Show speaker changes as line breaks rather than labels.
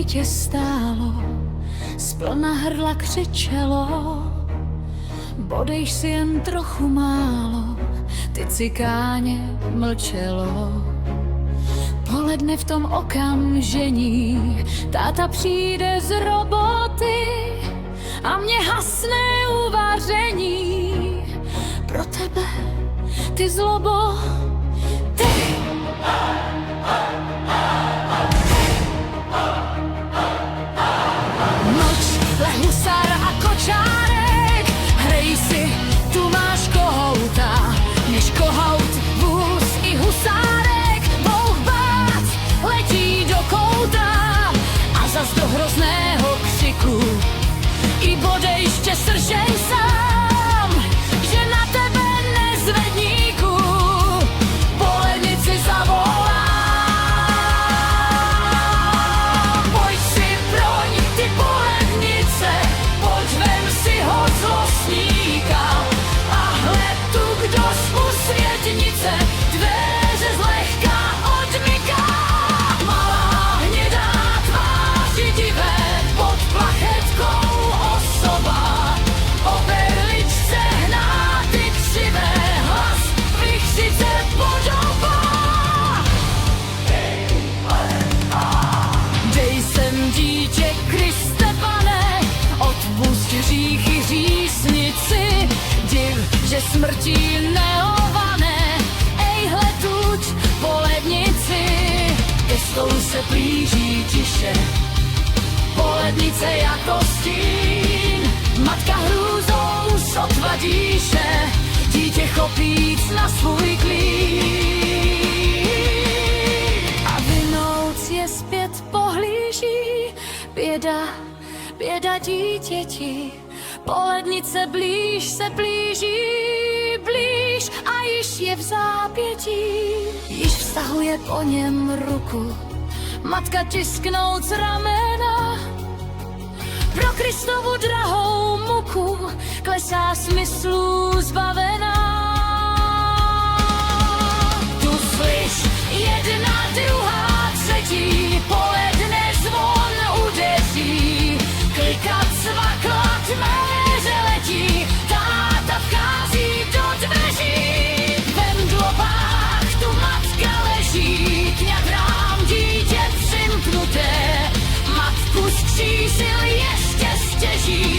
dítě stálo, splna hrdla křičelo, bodejš si jen trochu málo, ty cikáně mlčelo. Poledne v tom okamžení, táta přijde z roboty a mě hasne uvaření. Pro tebe, ty zlobo, ty. Noč, husár a kočárek, hrej si, tu máš kohouta, než kohout, vůz i husárek, bouch bác, letí do kouta a zas do hrozného křiku i bodejště sržej sám, že na tebe nezvedníku polednici zavolá. Pojď si proň ty polednice, pojď vem si ho zlostníka a hled tu kdo z usvědnice dveře zlehka odmyká. Malá hnědá tváři divé pod plachetkou osoba, o berličce hnáty křivé, hlas vychřice podobá. Dej sem dítě, Kriste Pane, odpusť hříchy hříšnici, div, že smrtí neované, ejhle tuď polednici, ke stolu se blíží tiše, polednice jako stín, matka hrůzou sotva díše, dítě chopíc na svůj klín. A vinouc je zpět pohlíží, běda, běda dítěti, polednice blíž se blíží, blíž a již je v zápětí, již vztahuje po něm ruku, matka tisknout z ramena, pro Kristovu drahou muku klesá smyslů zbavená. Tu slyš, jedna, druhá, třetí, poledne zvon udeří, klikat, svaklat, méře letí, táta vchází do dveří, v mdlobách tu matka leží, kňadrám dítě přimknuté, matku z křísil ještě stěží,